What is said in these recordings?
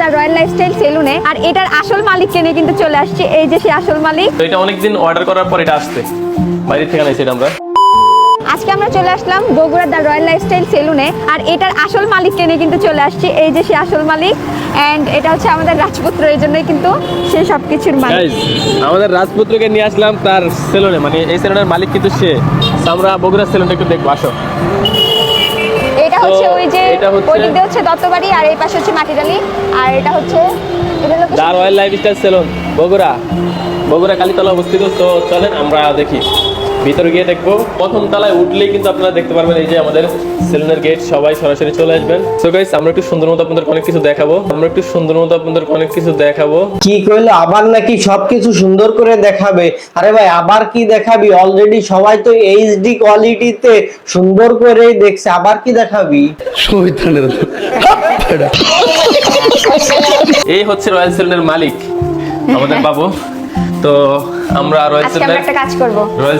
দা royal lifestyle সেলুনে। আর এটার আসল মালিককে নিয়ে কিন্তু চলে আসছে, এই যে সে আসল মালিক। তো এটা অনেকদিন অর্ডার করার পর এটা আসছে, বাইরে থেকে আনাইছি এটা আমরা। আজকে আমরা চলে আসলাম বগুড়া দা রয়্যাল লাইফস্টাইল সেলুনে। আর এটার আসল মালিককে নিয়ে কিন্তু চলে আসছে, এই যে সে আসল মালিক। এন্ড এটা হচ্ছে আমাদের রাজপুত্র, এই জন্যই কিন্তু সে সবকিছুর মালিক। আমাদের রাজপুত্রকে নিয়ে আসলাম তার সেলুনে, মানে এই সেলুনের মালিক কিন্তু সে। আমরা বগুড়া সেলুনটা একটু দেখবো, আসো। এটা হচ্ছে ওই যে ওই দিক দিয়ে হচ্ছে দত্তবাড়ি, আর এই পাশে হচ্ছে মাটিডালি, আর এটা হচ্ছে the royal lifestyle salon Bogura Kalitala অবস্থিত। তো চলেন আমরা দেখি, ভিতরে গিয়ে দেখবো। প্রথম তলায় উঠলেই কিন্তু আপনারা দেখতে পারবেন এই যে আমাদের সেলুনের গেট। সবাই সরাসরি চলে আসবেন। সো গাইস, আমরা একটু সুন্দর মতো আপনাদের অনেক কিছু দেখাবো। কি কইলো আবার নাকি সবকিছু সুন্দর করে দেখাবে? আরে ভাই আবার কি দেখাবি? অলরেডি সবাই তো এইচডি কোয়ালিটিতে সুন্দর করেই দেখছে, আবার কি দেখাবি? এই হচ্ছে রয়্যাল সেলুনের মালিক আমাদের বাবু। তো আমরা রয়্যাল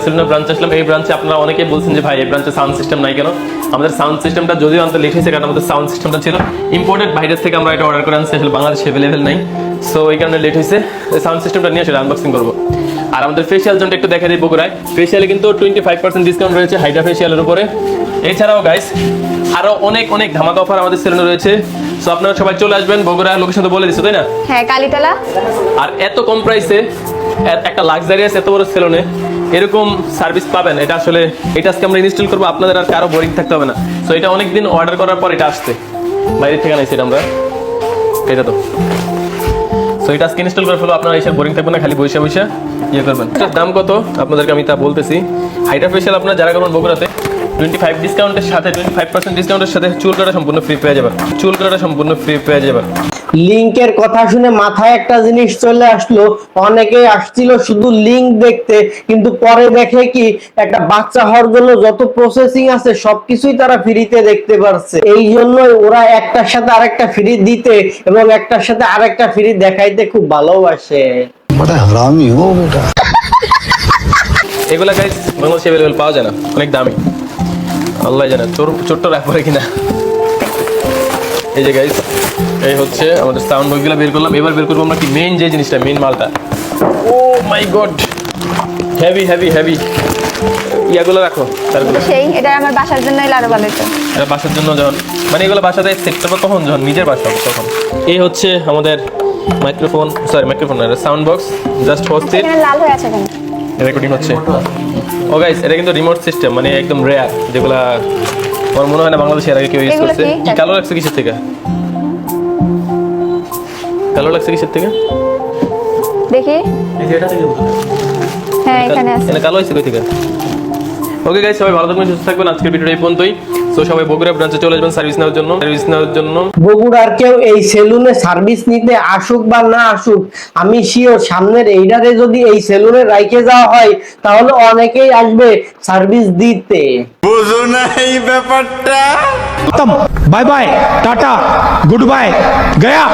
সেলুনের ব্রাঞ্চে আসলাম। এই ব্রাঞ্চে আপনারা অনেকেই বলছেন যে ভাই এই ব্রাঞ্চে সাউন্ড সিস্টেম নাই কেন? আমাদের সাউন্ড সিস্টেমটা যদিও আনতে লেট হয়েছে, কারণ আমাদের সাউন্ড সিস্টেমটা ছিল ইম্পোর্টেড বাইরের থেকে, আমরা এটা অর্ডার করে আনছি, আসলে বাংলাদেশে অ্যাভেলেবেল নাই। সো এই কারণে লেট হয়েছে। সাউন্ড সিস্টেমটা নিয়ে আসলে আনবক্সিং করবো। আর আমাদের ফেশিয়াল জোনটা একটু দেখা দিই বগুড়ায়। ফেশিয়ালে কিন্তু 25% ডিসকাউন্ট রয়েছে হাইড্রা ফেশিয়ালের উপরে। এছাড়াও গাইস আরো অনেক ধামাকা অফার আমাদের সেলুনে রয়েছে। সো আপনারা সবাই চলে আসবেন। বগুড়া লোকেশন তো বলে দিচ্ছি, তাই না? হ্যাঁ, কালীতলা। আর এত কম প্রাইসে একটা লাক্সারিয়াস এত বড় সেলুনে এরকম সার্ভিস পাবেন, এটা আসলে এটা আজকে আমরা ইনস্টল করবো, আপনাদের আর কারো বোরিং থাকতে হবে না। সো এটা অনেকদিন অর্ডার করার পর এটা আসছে, বাইরে থেকে আনাইছি এটা আমরা। এটা তো সো এটা আজকে ইনস্টল করে ফেলো, আপনারা এসে বোরিং থাকবেন না, খালি বসে ইয়ে করবেন। এটার দাম কত আপনাদেরকে আমি তা বলতেছি। হাইড্রা ফেশিয়াল আপনারা যারা করবেন বগুড়াতে 25% ডিসকাউন্টের সাথে চুল কাটা সম্পূর্ণ ফ্রি পেয়ে যাবেন। লিংকের কথা শুনে মাথায় একটা জিনিস চলে আসলো, অনেকেই আসছিল শুধু লিংক দেখতে, কিন্তু পরে দেখে কি একটা বাচ্চা হওয়ার জন্য যত প্রসেসিং আছে সবকিছুই তারা ফ্রিতে দেখতে পারছে। এই জন্যই ওরা একটার সাথে আরেকটা ফ্রি দিতে এবং একটার সাথে আরেকটা ফ্রি দেখাইতে খুব ভালোবাসে। বড় হারামি হো বেটা। এগুলা গাইস বাংলাদেশে अवेलेबल পাওয়া যায় না, অনেক দামি, আল্লাহ জানে ছোট্ট রাখবে কিনা। এই যে গাইস এই হচ্ছে আমাদের সাউন্ড বক্সগুলো বের করলাম। এবার বের করবো আমরা কি মেইন যে জিনিসটা, মেইন মালটা। ও মাই গড, হেভি ইয়াগুলো রাখো তারগুলো। সেই এটা আমার বাসার জন্যই আরো ভালো হতো। এটা বাসার জন্য যখন মানে এগুলো বাসাতে সেট করবো তখন, যখন নিজের বাসা হবে তখন। এই হচ্ছে আমাদের মাইক্রোফোন না, সাউন্ড বক্স জাস্ট হোস্ট ইট। এখানে লাল হয়ে আছে কেন? রেকর্ডিং হচ্ছে। ও গাইস এটা কিন্তু রিমোট সিস্টেম, মানে একদম রেয়ার, যেগুলা আমার মনে হয় না বাংলাদেশে এর আগে কেউ ইউজ করছে। কি কালো লাগছে কিসের থেকে? দেখি। এই যে এটা থেকে হ্যাঁ, এখানে আছে। কালো হইছে কই থেকে? ওকে গাইস, সবাই ভালো থাকবেন, সুস্থ থাকবেন। আজকের ভিডিওটা এই পর্যন্তই। সো সবাই বগুড়া ব্রাঞ্চে চলে আসবেন সার্ভিস নেওয়ার জন্য। বগুড়ার কেউ এই সেলুনে সার্ভিস নিতে আসুক বা না আসুক, আমি শিওর সামনের এইটারে যদি এই সেলুনে রাইখে যাওয়া হয় তাহলে অনেকেই আসবে সার্ভিস দিতে। বুঝো না এই ব্যাপারটা। Bye bye tata goodbye गया।